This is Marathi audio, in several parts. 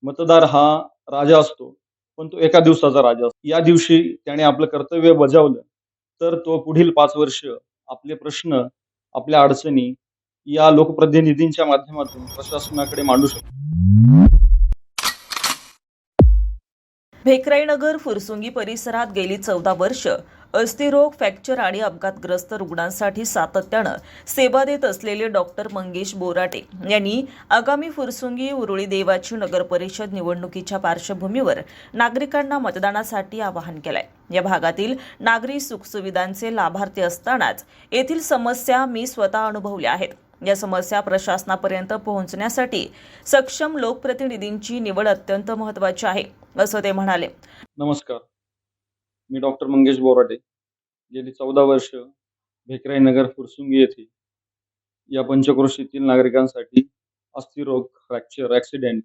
मतदार हा राजा असतो, पण तो एका दिवसाचा राजा असतो. या दिवशी त्याने आपलं कर्तव्य बजावलं, तर तो पुढील 5 वर्ष आपले प्रश्न, आपल्या अडचणी या लोकप्रतिनिधींच्या माध्यमातून प्रशासनाकडे मांडू शकतो. भेकराईनगर फुरसुंगी परिसरात गेली 14 वर्ष अस्थिरोग, फ्रॅक्चर आणि अपघातग्रस्त रुग्णांसाठी सातत्यानं सेवा देत असलेले डॉक्टर मंगेश बोराटे यांनी आगामी फुरसुंगी उरुळी देवाची नगर परिषद निवडणुकीच्या पार्श्वभूमीवर नागरिकांना मतदानासाठी आवाहन केलंय। या भागातील नागरी सुखसुविधांचे लाभार्थी असतानाच येथील समस्या मी स्वतः अनुभवल्या आहेत। या समस्या प्रशासनापर्यंत पोहोचण्यासाठी सक्षम लोकप्रतिनिधींची निवड अत्यंत महत्त्वाची आहे, असं ते म्हणाले। नमस्कार, मी डॉक्टर मंगेश बोराटे। गेली 14 वर्ष भेकराईनगर फुरसुंगी येथे या पंचक्रोशीतील नागरिकांसाठी अस्थिरोग, फ्रॅक्चर, ॲक्सिडेंट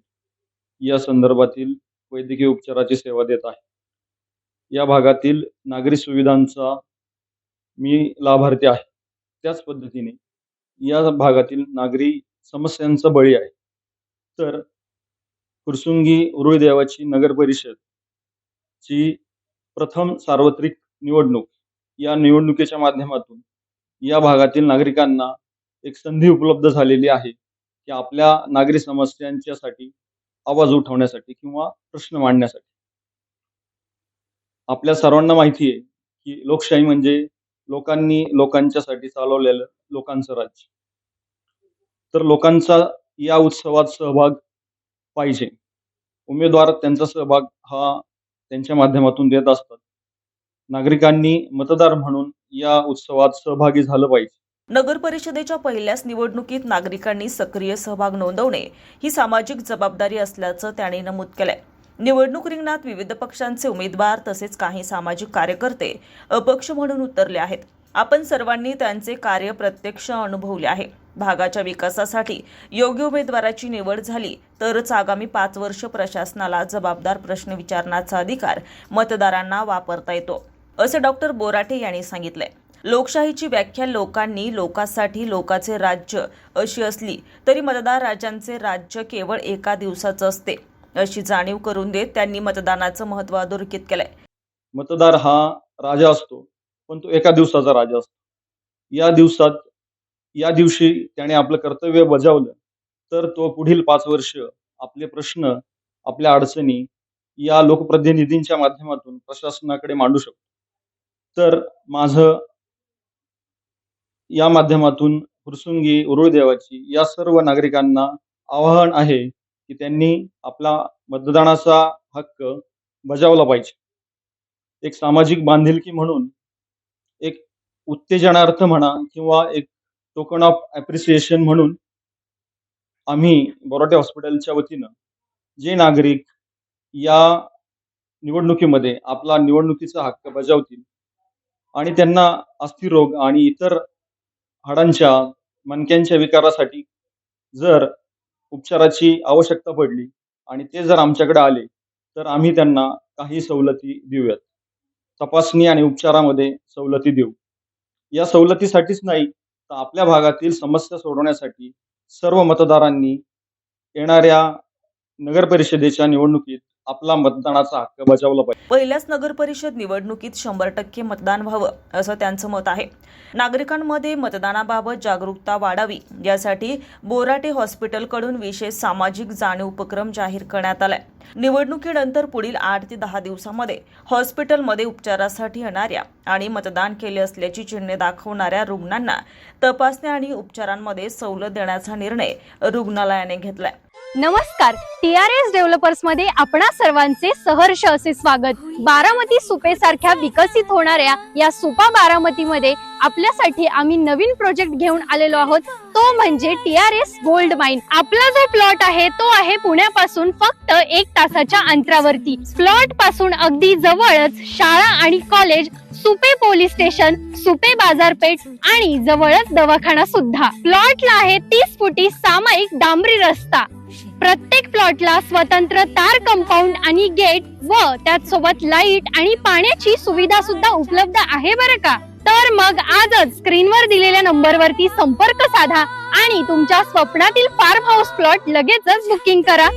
या संदर्भातील वैद्यकीय उपचाराची सेवा देत आहे। या भागातील नागरी सुविधांचा मी लाभार्थी आहे। त्याच पद्धतीने या भागातील नागरी समस्यांचा बळी आहे। तर फुरसुंगी उरुळी देवाची नगर परिषद ची प्रथम सार्वत्रिक निवडणूक, या निवडणुकीच्या माध्यमातून या भागातील नागरिकांना एक संधी उपलब्ध झालेली आहे की आपल्या नागरी समस्यांच्यासाठी आवाज उठवण्यासाठी किंवा प्रश्न मांडण्यासाठी। आपल्या सर्वांना माहिती आहे की लोकशाही म्हणजे लोकांनी लोकांच्यासाठी चालवलेलं लोकांचं राज्य। तर लोकांचा या उत्सवात सहभाग पाहिजे। उमेदवार त्यांचा सहभाग हा त्यांच्या माध्यमातून देत असतात। नागरिकांनी मतदार म्हणून या उत्सवात सहभागी झालं पाहिजे। नगर परिषदेच्या पहिल्याच निवडणुकीत नागरिकांनी सक्रिय सहभाग नोंदवणे ही सामाजिक जबाबदारी असल्याचं त्यांनी नमूद केलंय। निवडणूक रिंगणात विविध पक्षांचे उमेदवार तसेच काही सामाजिक कार्यकर्ते अपक्ष म्हणून उतरले आहेत। आपण सर्वांनी त्यांचे कार्य प्रत्यक्ष अनुभवले आहे। भागाच्या विकासासाठी योग्य उमेदवाराची निवड झाली तरच आगामी 5 वर्ष प्रशासनाला जबाबदार प्रश्न विचारण्याचा अधिकार मतदारांना वापरता येतो, असे डॉक्टर बोराटे यांनी सांगितले। लोकशाहीची व्याख्या लोकांनी, लोकांसाठी, लोकांचे राज्य अशी असली तरी मतदार राजांचे राज्य केवळ एका दिवसाचं असते, अशी जाणीव करून देत त्यांनी मतदानाचं महत्त्व अधोरेखित केलंय। मतदार हा राजा असतो, पण तो एका दिवसाचा राजा असतो। या दिवशी त्याने आपलं कर्तव्य बजावलं, तर तो पुढील 5 वर्ष आपले प्रश्न, आपल्या अडचणी या लोकप्रतिनिधींच्या माध्यमातून प्रशासनाकडे मांडू शकतो। तर माझं या माध्यमातून फुरसुंगी उरुळी देवाची या सर्व नागरिकांना आवाहन आहे की त्यांनी आपला मतदानाचा हक्क बजावला पाहिजे। एक सामाजिक बांधिलकी म्हणून, एक उत्तेजनार्थ म्हणा किंवा एक टोकन ऑफ ॲप्रिसिएशन म्हणून आम्ही बोराटे हॉस्पिटलच्या वतीनं जे नागरिक या निवडणुकीमध्ये आपला निवडणुकीचा हक्क बजावतील आणि त्यांना अस्थिरोग आणि इतर हाडांच्या, मणक्यांच्या विकारासाठी जर उपचाराची आवश्यकता पडली आणि ते जर आमच्याकडे आले, तर आम्ही त्यांना काही सवलती देऊयात। तपासणी आणि उपचारामध्ये सवलती देऊ। या सवलतीसाठीच नाही, तर आपल्या भागातील समस्या सोडवण्यासाठी सर्व मतदारांनी येणाऱ्या नगर परिषदेच्या निवडणुकीत आपला मतदानाचा हक्क बजावला पाहिजे। पहिल्याच नगर परिषद निवडणुकीत 100% मतदान व्हावं, असं त्यांचं मत आहे। नागरिकांमध्ये मतदानाबाबत जागरूकता वाढावी यासाठी बोराटे हॉस्पिटलकडून विशेष सामाजिक जाणीव उपक्रम जाहीर करण्यात आलाय। निवडणुकीनंतर पुढील 8 ते 10 दिवसांमध्ये हॉस्पिटलमध्ये उपचारासाठी येणाऱ्या आणि मतदान केले असल्याची चिन्हे दाखवणाऱ्या रुग्णांना तपासणी आणि उपचारांमध्ये सवलत देण्याचा निर्णय रुग्णालयाने घेतलाय। नमस्कार, TRS डेव्हलपर्स मध्ये आपणा सर्वांचे सहर्ष असे स्वागत। बारामती सुपे सारख्या विकसित होणाऱ्या या सुपा बारामती मध्ये आपल्यासाठी आम्ही नवीन प्रोजेक्ट घेऊन आलेलो आहोत, तो म्हणजे TRS गोल्ड माइन। आपला जो प्लॉट आहे तो आहे पुण्यापासून फक्त 1 तासाच्या अंतरावरती। प्लॉट पासून अगदी जवळच शाळा आणि college, Supe police station, Supe बाजारपेठ आणि जवळच दवाखाना सुद्धा। प्लॉटला आहे 30 फुटी सामायिक डांबरी रस्ता। प्रत्येक प्लॉटला स्वतंत्र तार कंपाऊंड आणि गेट व त्याचसोबत लाईट आणि पाण्याची सुविधा सुद्धा उपलब्ध आहे बरं का। तर मग आजच स्क्रीनवर दिलेल्या नंबरवरती संपर्क साधा आणि तुमच्या स्वप्नातील फार्म हाऊस प्लॉट लगेचच बुकिंग करा।